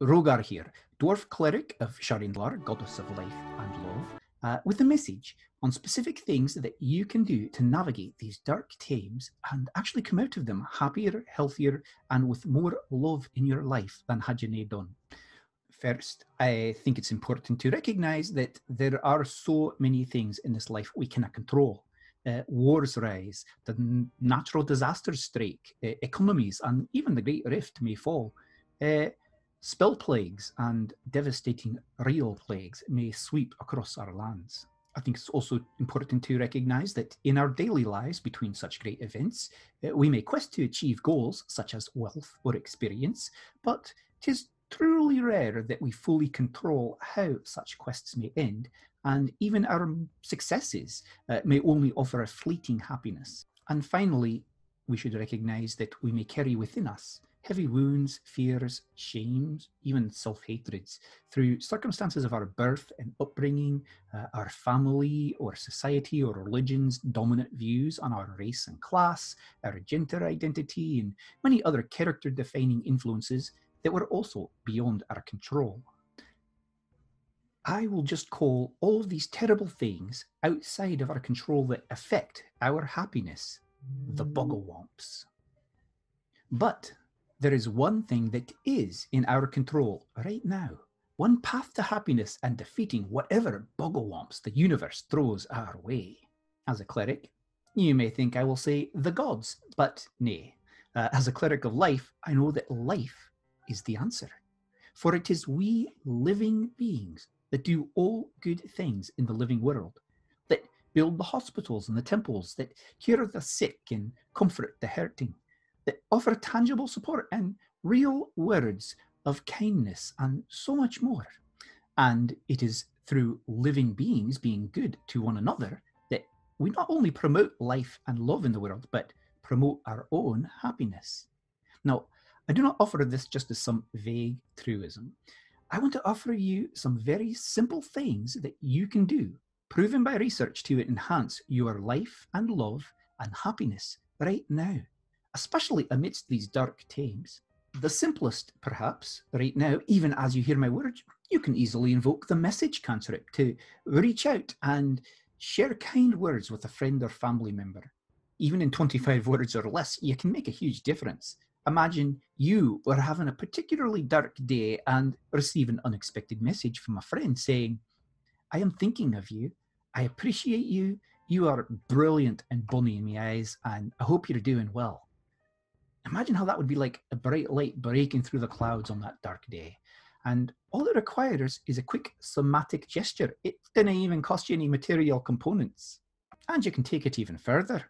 Rogar here, dwarf cleric of Sharindlar, goddess of life and love, with a message on specific things that you can do to navigate these dark times and actually come out of them happier, healthier, and with more love in your life than had you nae done. First, I think it's important to recognise that there are so many things in this life we cannot control. Wars rise, natural disasters strike, economies, and even the Great Rift may fall. Uh, Spill plagues and devastating real plagues may sweep across our lands. I think it's also important to recognise that in our daily lives between such great events, we may quest to achieve goals such as wealth or experience, but it is truly rare that we fully control how such quests may end, and even our successes may only offer a fleeting happiness. And finally, we should recognise that we may carry within us heavy wounds, fears, shames, even self-hatreds through circumstances of our birth and upbringing, our family or society or religion's dominant views on our race and class, our gender identity, and many other character-defining influences that were also beyond our control. I will just call all of these terrible things outside of our control that affect our happiness the Bogglewomps. But there is one thing that is in our control right now. One path to happiness and defeating whatever Bogglewomps the universe throws our way. As a cleric, you may think I will say the gods, but nay. As a cleric of life, I know that life is the answer. For it is we living beings that do all good things in the living world, that build the hospitals and the temples, that cure the sick and comfort the hurting, that offer tangible support and real words of kindness and so much more. And it is through living beings being good to one another that we not only promote life and love in the world, but promote our own happiness. Now, I do not offer this just as some vague truism. I want to offer you some very simple things that you can do, proven by research to enhance your life and love and happiness right now, especially amidst these dark times. The simplest, perhaps, right now, even as you hear my words, you can easily invoke the message cantrip to reach out and share kind words with a friend or family member. Even in 25 words or less, you can make a huge difference. Imagine you were having a particularly dark day and receive an unexpected message from a friend saying, I am thinking of you, I appreciate you, you are brilliant and bonny in my eyes, and I hope you're doing well. Imagine how that would be like a bright light breaking through the clouds on that dark day. And all it requires is a quick somatic gesture. It didn't even cost you any material components. And you can take it even further.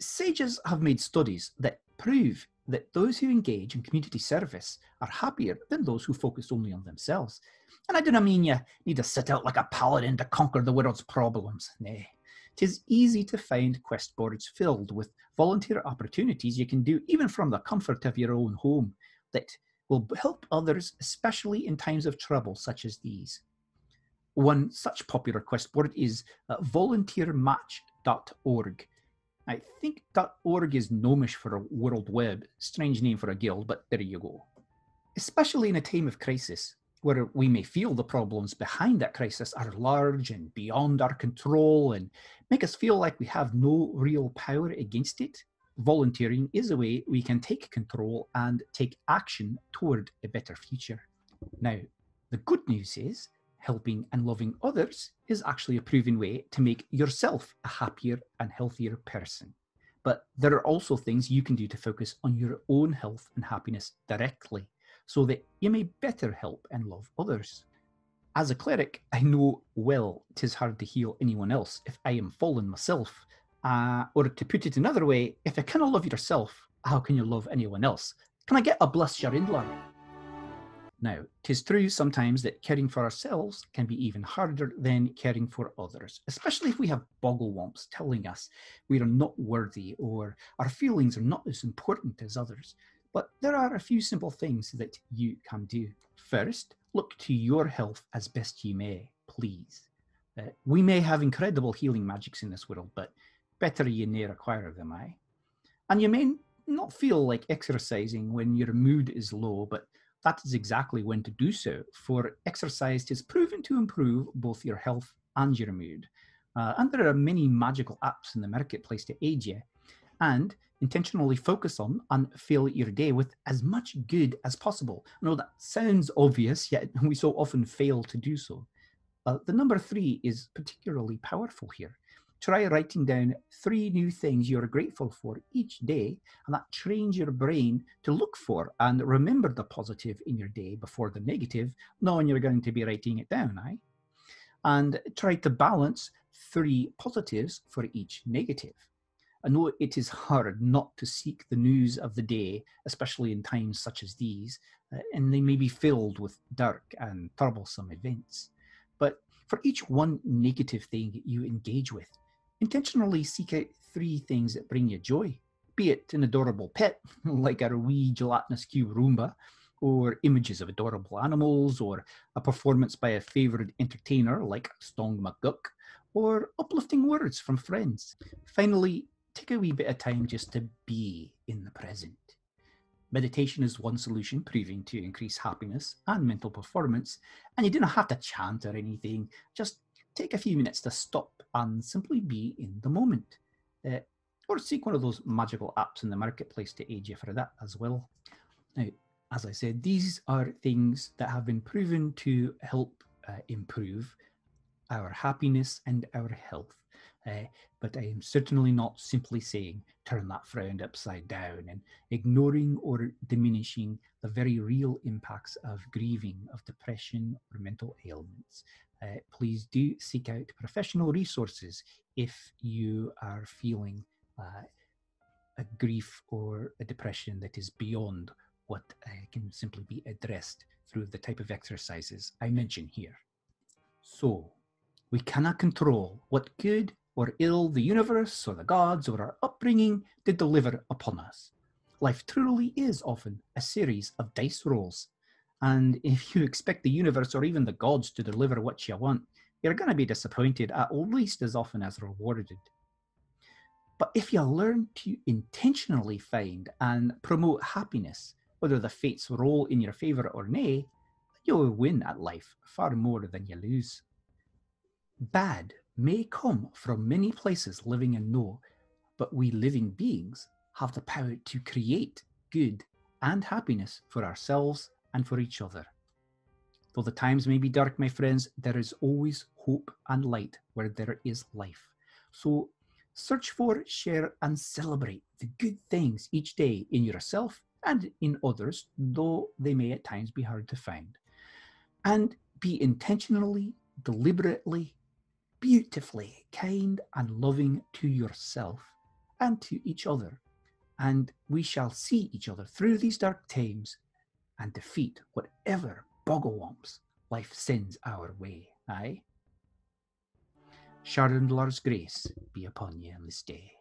Sages have made studies that prove that those who engage in community service are happier than those who focus only on themselves. And I don't mean you need to sit out like a paladin to conquer the world's problems. Nay, it is easy to find quest boards filled with volunteer opportunities you can do even from the comfort of your own home that will help others, especially in times of trouble such as these. One such popular quest board is volunteermatch.org. I think .org is gnomish for a world web, strange name for a guild, but there you go. Especially in a time of crisis, where we may feel the problems behind that crisis are large and beyond our control and make us feel like we have no real power against it, volunteering is a way we can take control and take action toward a better future. Now, the good news is, helping and loving others is actually a proven way to make yourself a happier and healthier person. But there are also things you can do to focus on your own health and happiness directly, so that you may better help and love others. As a cleric, I know well 'tis hard to heal anyone else if I am fallen myself. Or to put it another way, if you cannot love yourself, how can you love anyone else? Can I get a bless your Indler? Now, 'tis true sometimes that caring for ourselves can be even harder than caring for others, especially if we have Bogglewomps telling us we are not worthy or our feelings are not as important as others. But there are a few simple things that you can do. First, look to your health as best you may, please. We may have incredible healing magics in this world, but better you ne'er acquire them, aye? And you may not feel like exercising when your mood is low, but that is exactly when to do so, for exercise is proven to improve both your health and your mood. And there are many magical apps in the marketplace to aid you, and intentionally focus on and fill your day with as much good as possible. I know that sounds obvious, yet we so often fail to do so. The number 3 is particularly powerful here. Try writing down 3 new things you're grateful for each day, and that trains your brain to look for and remember the positive in your day before the negative, knowing you're going to be writing it down, aye? And try to balance 3 positives for each negative. I know it is hard not to seek the news of the day, especially in times such as these, and they may be filled with dark and troublesome events. But for each one negative thing you engage with, intentionally seek out 3 things that bring you joy, be it an adorable pet, like a wee gelatinous cube Roomba, or images of adorable animals, or a performance by a favourite entertainer like Stong McGuck, or uplifting words from friends. Finally, take a wee bit of time just to be in the present. Meditation is one solution proving to increase happiness and mental performance, and you don't have to chant or anything. Just take a few minutes to stop and simply be in the moment. Or seek one of those magical apps in the marketplace to aid you for that as well. Now, as I said, these are things that have been proven to help improve our happiness and our health. But I am certainly not simply saying turn that frown upside down and ignoring or diminishing the very real impacts of grieving, of depression or mental ailments. Please do seek out professional resources if you are feeling a grief or a depression that is beyond what can simply be addressed through the type of exercises I mention here. So, we cannot control what good or ill the universe or the gods or our upbringing did deliver upon us. Life truly is often a series of dice rolls, and if you expect the universe or even the gods to deliver what you want, you're going to be disappointed at least as often as rewarded. But if you learn to intentionally find and promote happiness, whether the fates roll in your favour or nay, you'll win at life far more than you lose. Bad may come from many places living and know, but we living beings have the power to create good and happiness for ourselves and for each other. Though the times may be dark, my friends, there is always hope and light where there is life. So search for, share, and celebrate the good things each day in yourself and in others, though they may at times be hard to find. And be intentionally, deliberately, beautifully kind and loving to yourself and to each other. And we shall see each other through these dark times and defeat whatever boggawomps life sends our way. Aye? Sharon Lord's grace be upon you in this day.